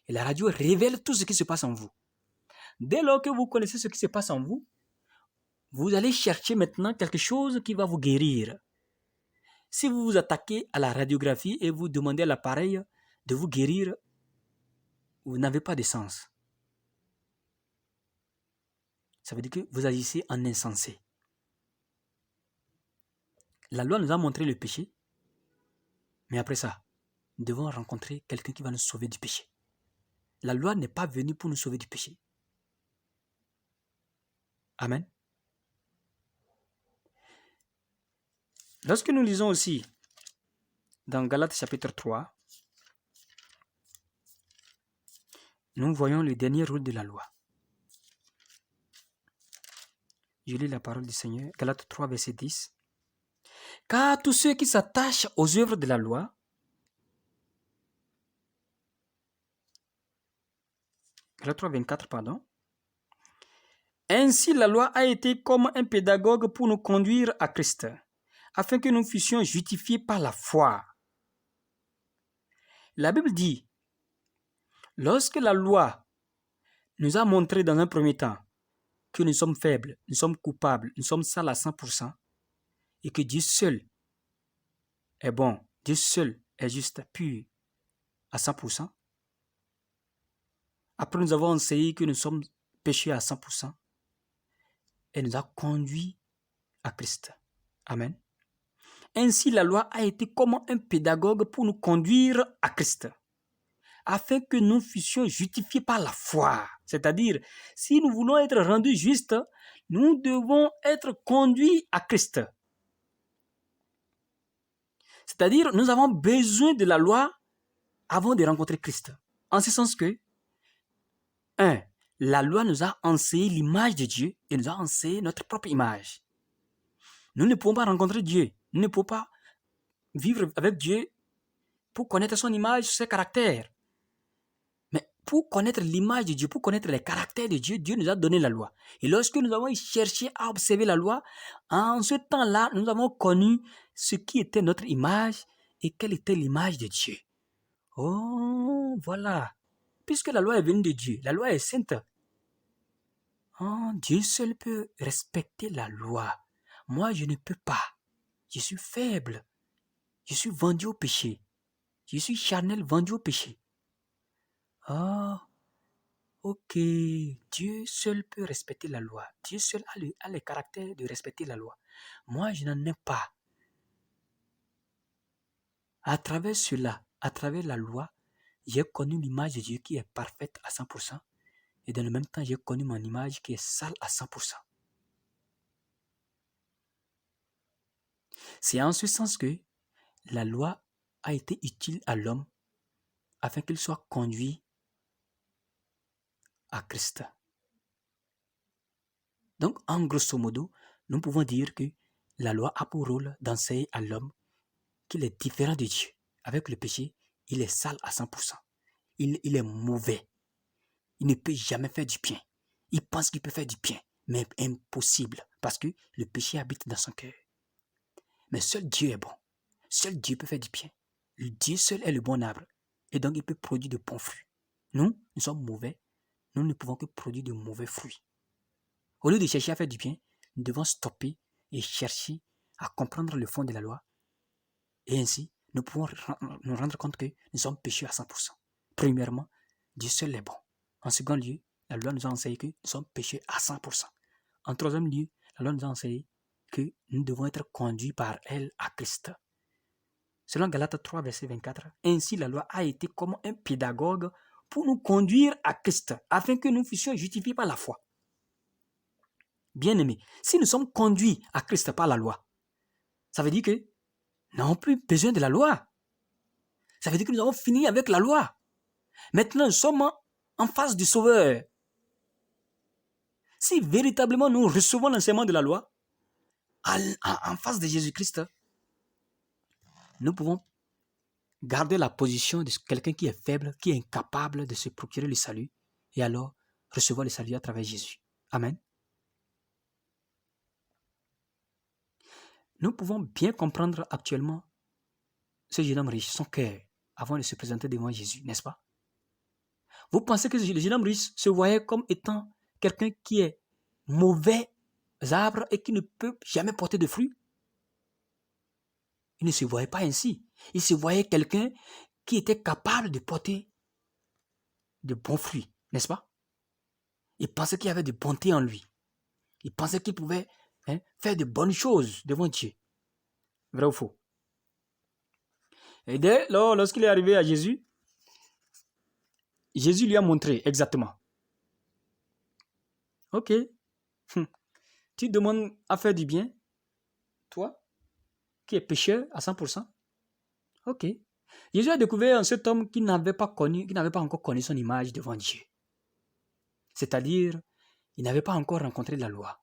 Et la radio révèle tout ce qui se passe en vous. Dès lors que vous connaissez ce qui se passe en vous, vous allez chercher maintenant quelque chose qui va vous guérir. Si vous vous attaquez à la radiographie et vous demandez à l'appareil de vous guérir, vous n'avez pas de sens. Ça veut dire que vous agissez en insensé. La loi nous a montré le péché, mais après ça, nous devons rencontrer quelqu'un qui va nous sauver du péché. La loi n'est pas venue pour nous sauver du péché. Amen. Lorsque nous lisons aussi dans Galates chapitre 3, nous voyons le dernier rôle de la loi. Je lis la parole du Seigneur, Galates 3, verset 10. « Car tous ceux qui s'attachent aux œuvres de la loi, Galates 3, 24, pardon. Ainsi la loi a été comme un pédagogue pour nous conduire à Christ, afin que nous fussions justifiés par la foi. » La Bible dit, lorsque la loi nous a montré dans un premier temps que nous sommes faibles, nous sommes coupables, nous sommes sales à 100%, et que Dieu seul est bon, Dieu seul est juste, pur à 100%. Après nous avons enseigné que nous sommes péchés à 100%, et nous a conduits à Christ. Amen. Ainsi, la loi a été comme un pédagogue pour nous conduire à Christ, afin que nous fussions justifiés par la foi. C'est-à-dire, si nous voulons être rendus justes, nous devons être conduits à Christ. C'est-à-dire, nous avons besoin de la loi avant de rencontrer Christ. En ce sens que, 1. La loi nous a enseigné l'image de Dieu et nous a enseigné notre propre image. Nous ne pouvons pas rencontrer Dieu. Nous ne pouvons pas vivre avec Dieu pour connaître son image, ses caractères. Mais pour connaître l'image de Dieu, pour connaître les caractères de Dieu, Dieu nous a donné la loi. Et lorsque nous avons cherché à observer la loi, en ce temps-là, nous avons connu ce qui était notre image et quelle était l'image de Dieu. Oh, voilà. Puisque la loi est venue de Dieu, la loi est sainte. Oh, Dieu seul peut respecter la loi. Moi, je ne peux pas. Je suis faible. Je suis vendu au péché. Je suis charnel, vendu au péché. Oh, ok. Dieu seul peut respecter la loi. Dieu seul a le caractère de respecter la loi. Moi, je n'en ai pas. À travers cela, à travers la loi, j'ai connu l'image de Dieu qui est parfaite à 100%. et dans le même temps, j'ai connu mon image qui est sale à 100%. C'est en ce sens que la loi a été utile à l'homme afin qu'il soit conduit à Christ. Donc, en grosso modo, nous pouvons dire que la loi a pour rôle d'enseigner à l'homme qu'il est différent de Dieu. Avec le péché, il est sale à 100%. Il est mauvais. Il ne peut jamais faire du bien. Il pense qu'il peut faire du bien, mais impossible, parce que le péché habite dans son cœur. Mais seul Dieu est bon. Seul Dieu peut faire du bien. Dieu seul est le bon arbre, et donc il peut produire de bons fruits. Nous sommes mauvais. Nous ne pouvons que produire de mauvais fruits. Au lieu de chercher à faire du bien, nous devons stopper et chercher à comprendre le fond de la loi. Et ainsi, nous pouvons nous rendre compte que nous sommes pécheurs à 100%. Premièrement, Dieu seul est bon. En second lieu, la loi nous a enseigné que nous sommes pécheurs à 100%. En troisième lieu, la loi nous a enseigné que nous devons être conduits par elle à Christ. Selon Galates 3, verset 24, ainsi la loi a été comme un pédagogue pour nous conduire à Christ, afin que nous fussions justifiés par la foi. Bien-aimés, si nous sommes conduits à Christ par la loi, ça veut dire que nous n'avons plus besoin de la loi. Ça veut dire que nous avons fini avec la loi. Maintenant, nous sommes en face du Sauveur. Si véritablement nous recevons l'enseignement de la loi, en face de Jésus-Christ, nous pouvons garder la position de quelqu'un qui est faible, qui est incapable de se procurer le salut, et alors recevoir le salut à travers Jésus. Amen. Nous pouvons bien comprendre actuellement ce jeune homme riche, son cœur, avant de se présenter devant Jésus, n'est-ce pas? Vous pensez que le jeune homme riche se voyait comme étant quelqu'un qui est mauvais arbre et qui ne peut jamais porter de fruits? Il ne se voyait pas ainsi. Il se voyait quelqu'un qui était capable de porter de bons fruits, n'est-ce pas? Il pensait qu'il y avait de bonté en lui. Il pensait qu'il pouvait faire de bonnes choses devant Dieu. Vrai ou faux? Et dès lors, lorsqu'il est arrivé à Jésus, Jésus lui a montré exactement. Ok, tu demandes à faire du bien, toi, qui es pécheur à 100%. Ok. Jésus a découvert en cet homme qui n'avait pas encore connu son image devant Dieu. C'est-à-dire, il n'avait pas encore rencontré la loi.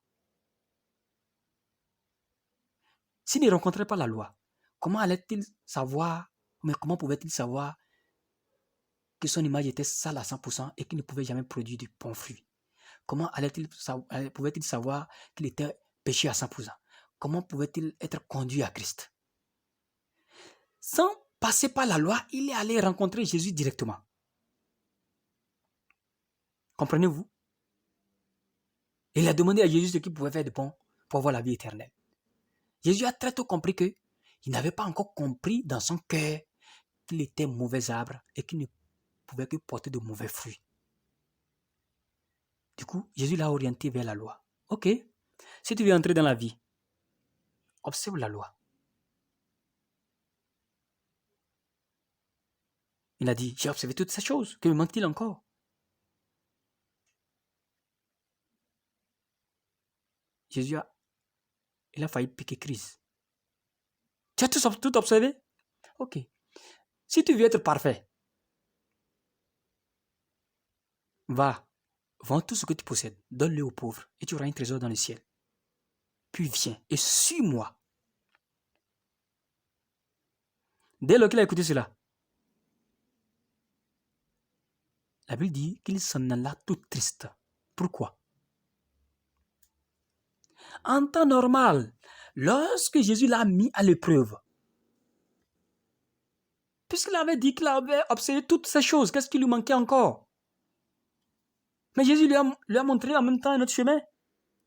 S'il ne rencontrait pas la loi, comment allait-il savoir, mais comment pouvait-il savoir que son image était sale à 100% et qu'il ne pouvait jamais produire de bons fruits? Comment pouvait-il savoir qu'il était péché à 100%? Comment pouvait-il être conduit à Christ? Sans passer par la loi, il est allé rencontrer Jésus directement. Comprenez-vous? Il a demandé à Jésus ce qu'il pouvait faire de bon pour avoir la vie éternelle. Jésus a très tôt compris qu'il n'avait pas encore compris dans son cœur qu'il était mauvais arbre et qu'il ne pouvait que porter de mauvais fruits. Du coup, Jésus l'a orienté vers la loi. Ok, si tu veux entrer dans la vie, observe la loi. Il a dit, j'ai observé toutes ces choses, que me manque-t-il encore? Jésus il a failli piquer crise. Tu as tout observé? Ok. Si tu veux être parfait, va, vends tout ce que tu possèdes, donne-le aux pauvres et tu auras un trésor dans le ciel. Puis viens et suis-moi. Dès lors qu'il a écouté cela, la Bible dit qu'il s'en alla tout triste. Pourquoi? En temps normal, lorsque Jésus l'a mis à l'épreuve, puisqu'il avait dit qu'il avait observé toutes ces choses, qu'est-ce qui lui manquait encore? Mais Jésus lui a montré en même temps un autre chemin.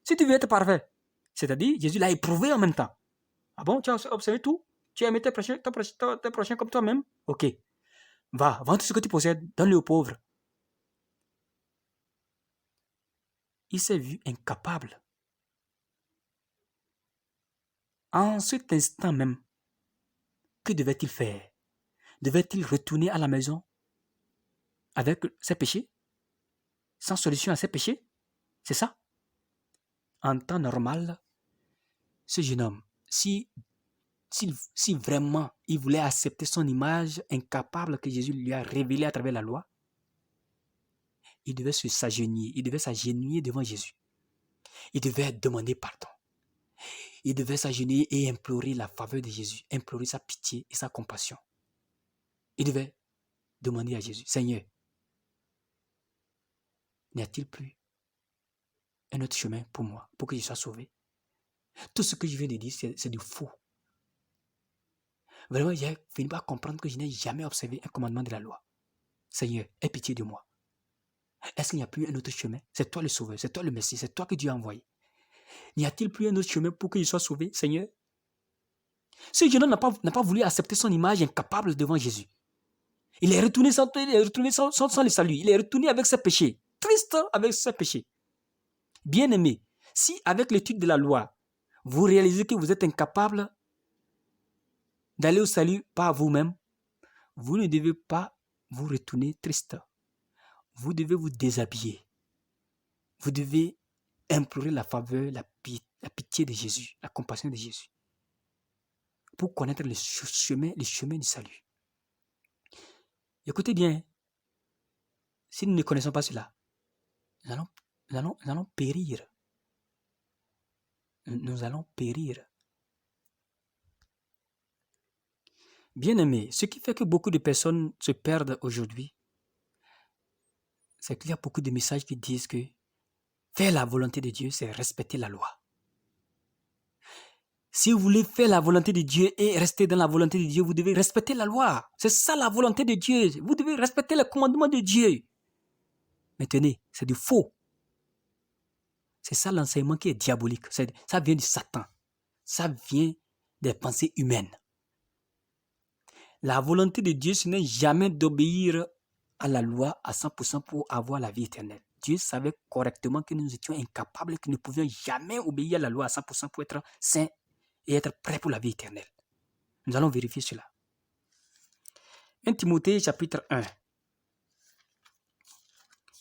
Si tu veux être parfait, c'est-à-dire Jésus l'a éprouvé en même temps. Ah bon, tu as observé tout? Tu as aimé tes prochains comme toi-même? Ok. Va, vends tout ce que tu possèdes, donne-le aux pauvres. Il s'est vu incapable. En cet instant même, que devait-il faire? Devait-il retourner à la maison avec ses péchés? sans solution à ses péchés? C'est ça? En temps normal, ce jeune homme, si vraiment il voulait accepter son image incapable que Jésus lui a révélée à travers la loi, il devait s'agenouiller devant Jésus. Il devait demander pardon. Il devait s'agenouiller et implorer la faveur de Jésus, implorer sa pitié et sa compassion. Il devait demander à Jésus, Seigneur, n'y a-t-il plus un autre chemin pour moi, pour que je sois sauvé? Tout ce que je viens de dire, c'est du faux. Vraiment, j'ai fini par comprendre que je n'ai jamais observé un commandement de la loi. Seigneur, aie pitié de moi. Est-ce qu'il n'y a plus un autre chemin? C'est toi le sauveur, c'est toi le Messie, c'est toi que Dieu a envoyé. N'y a-t-il plus un autre chemin pour que je sois sauvé, Seigneur? Ce jeune homme n'a pas voulu accepter son image incapable devant Jésus. Il est retourné sans le salut. Il est retourné avec ses péchés. Triste avec ses péchés. Bien-aimé, si avec l'étude de la loi, vous réalisez que vous êtes incapable d'aller au salut par vous-même, vous ne devez pas vous retourner triste. Vous devez vous déshabiller. Vous devez implorer la faveur, la pitié de Jésus, la compassion de Jésus, pour connaître le chemin du salut. Écoutez bien, si nous ne connaissons pas cela, nous allons périr. Nous allons périr. Bien-aimés, ce qui fait que beaucoup de personnes se perdent aujourd'hui, c'est qu'il y a beaucoup de messages qui disent que faire la volonté de Dieu, c'est respecter la loi. Si vous voulez faire la volonté de Dieu et rester dans la volonté de Dieu, vous devez respecter la loi. C'est ça la volonté de Dieu. Vous devez respecter le commandement de Dieu. Mais tenez, c'est du faux. C'est ça l'enseignement qui est diabolique. Ça vient du Satan. Ça vient des pensées humaines. La volonté de Dieu, ce n'est jamais d'obéir à la loi à 100% pour avoir la vie éternelle. Dieu savait correctement que nous étions incapables, que nous ne pouvions jamais obéir à la loi à 100% pour être saints et être prêts pour la vie éternelle. Nous allons vérifier cela. 1 Timothée chapitre 1,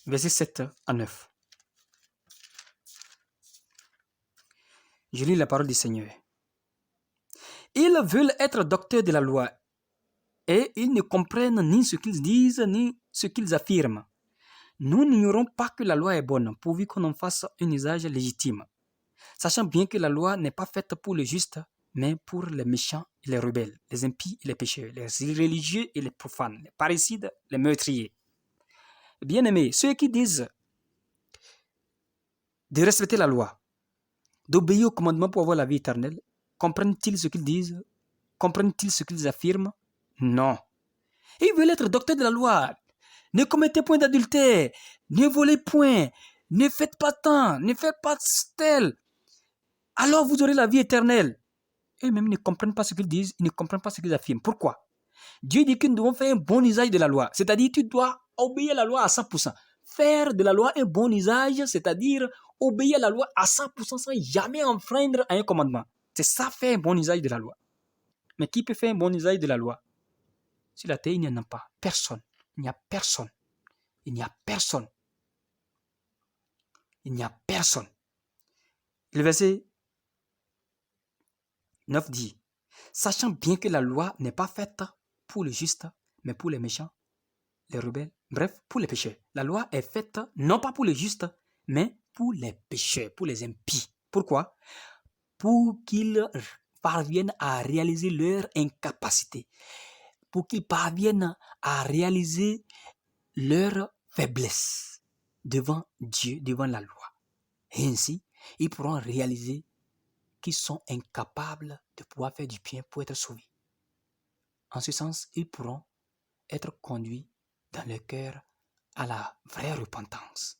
versets 7 à 9. Je lis la parole du Seigneur. Ils veulent être docteurs de la loi et ils ne comprennent ni ce qu'ils disent ni ce qu'ils affirment. Nous n'ignorons pas que la loi est bonne, pourvu qu'on en fasse un usage légitime, sachant bien que la loi n'est pas faite pour les justes, mais pour les méchants et les rebelles, les impies et les pécheurs, les irréligieux et les profanes, les parricides, les meurtriers. Bien-aimés, ceux qui disent de respecter la loi, d'obéir aux commandements pour avoir la vie éternelle, comprennent-ils ce qu'ils disent? Comprennent-ils ce qu'ils affirment? Non. Ils veulent être docteurs de la loi. Ne commettez point d'adultère, ne volez point, ne faites pas tant, ne faites pas tel. Alors vous aurez la vie éternelle. Eux-mêmes ne comprennent pas ce qu'ils disent, ils ne comprennent pas ce qu'ils affirment. Pourquoi? Dieu dit que nous devons faire un bon usage de la loi. C'est-à-dire que tu dois obéir à la loi à 100%. Faire de la loi un bon usage, c'est-à-dire obéir à la loi à 100% sans jamais enfreindre à un commandement. C'est ça, faire un bon usage de la loi. Mais qui peut faire un bon usage de la loi? Sur la terre, il n'y en a pas. Personne. Il n'y a personne. Il n'y a personne. Il n'y a personne. Le verset 9 dit, sachant bien que la loi n'est pas faite pour les justes, mais pour les méchants, les rebelles, bref, pour les pécheurs. La loi est faite non pas pour les justes, mais pour les pécheurs, pour les impies. Pourquoi? Pour qu'ils parviennent à réaliser leur incapacité, pour qu'ils parviennent à réaliser leur faiblesse devant Dieu, devant la loi. Et ainsi, ils pourront réaliser qu'ils sont incapables de pouvoir faire du bien pour être sauvés. En ce sens, ils pourront être conduits dans leur cœur à la vraie repentance.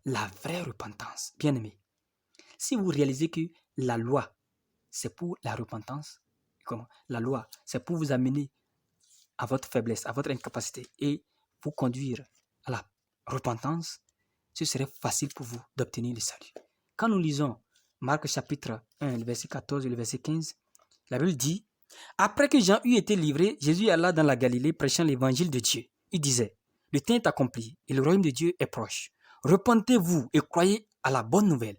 La vraie repentance, bien-aimés. Si vous réalisez que la loi, c'est pour la repentance, la loi, c'est pour vous amener à votre faiblesse, à votre incapacité et vous conduire à la repentance, ce serait facile pour vous d'obtenir le salut. Quand nous lisons Marc chapitre 1, le verset 14 et le verset 15, la Bible dit, après que Jean eut été livré, Jésus alla dans la Galilée prêchant l'évangile de Dieu. Il disait, le temps est accompli et le royaume de Dieu est proche. Repentez-vous et croyez à la bonne nouvelle.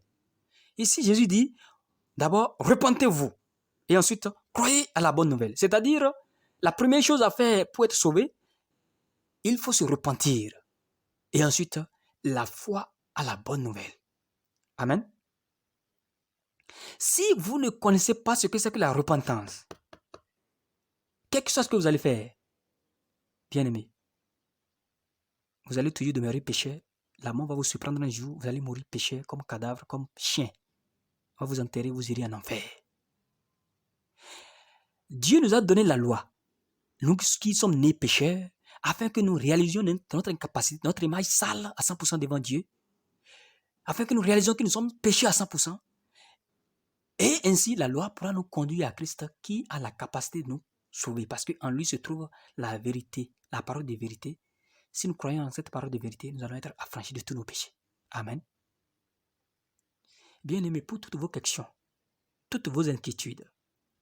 Ici, Jésus dit, d'abord, repentez-vous et ensuite, croyez à la bonne nouvelle. C'est-à-dire, la première chose à faire pour être sauvé, il faut se repentir. Et ensuite, la foi à la bonne nouvelle. Amen. Si vous ne connaissez pas ce que c'est que la repentance, quelque chose que vous allez faire, bien aimé, vous allez toujours demeurer pécheur. La mort va vous surprendre un jour, vous allez mourir pécheur comme cadavre, comme chien. On va vous enterrer, vous irez en enfer. Dieu nous a donné la loi, nous qui sommes nés pécheurs, afin que nous réalisions notre incapacité, notre image sale à 100% devant Dieu, afin que nous réalisions que nous sommes pécheurs à 100%. Et ainsi, la loi pourra nous conduire à Christ qui a la capacité de nous sauver, parce qu'en lui se trouve la vérité, la parole de vérité. Si nous croyons en cette parole de vérité, nous allons être affranchis de tous nos péchés. Amen. Bien-aimés, pour toutes vos questions, toutes vos inquiétudes,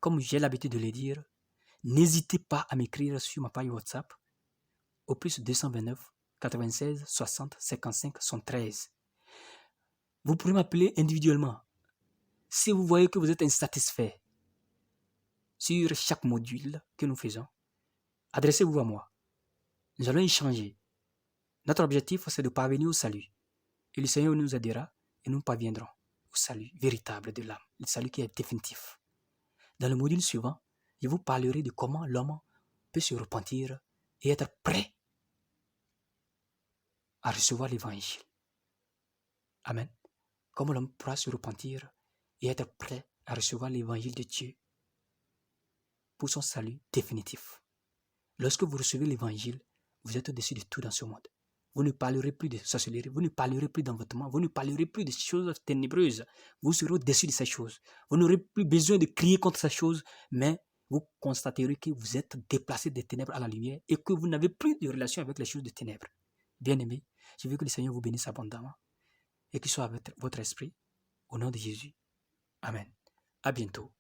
comme j'ai l'habitude de le dire, n'hésitez pas à m'écrire sur ma page WhatsApp au plus 229 96 60 55 113. Vous pourrez m'appeler individuellement. Si vous voyez que vous êtes insatisfait sur chaque module que nous faisons, adressez-vous à moi. Nous allons échanger. Notre objectif, c'est de parvenir au salut. Et le Seigneur nous aidera et nous parviendrons au salut véritable de l'âme, le salut qui est définitif. Dans le module suivant, je vous parlerai de comment l'homme peut se repentir et être prêt à recevoir l'évangile. Amen. Comment l'homme pourra se repentir et être prêt à recevoir l'évangile de Dieu pour son salut définitif. Lorsque vous recevez l'évangile, vous êtes au-dessus de tout dans ce monde. Vous ne parlerez plus de sorcellerie, vous ne parlerez plus d'envoûtement, vous ne parlerez plus de choses ténébreuses. Vous serez au-dessus de ces choses. Vous n'aurez plus besoin de crier contre ces choses, mais vous constaterez que vous êtes déplacé des ténèbres à la lumière et que vous n'avez plus de relation avec les choses de ténèbres. Bien-aimés, je veux que le Seigneur vous bénisse abondamment et qu'il soit avec votre esprit. Au nom de Jésus. Amen. À bientôt.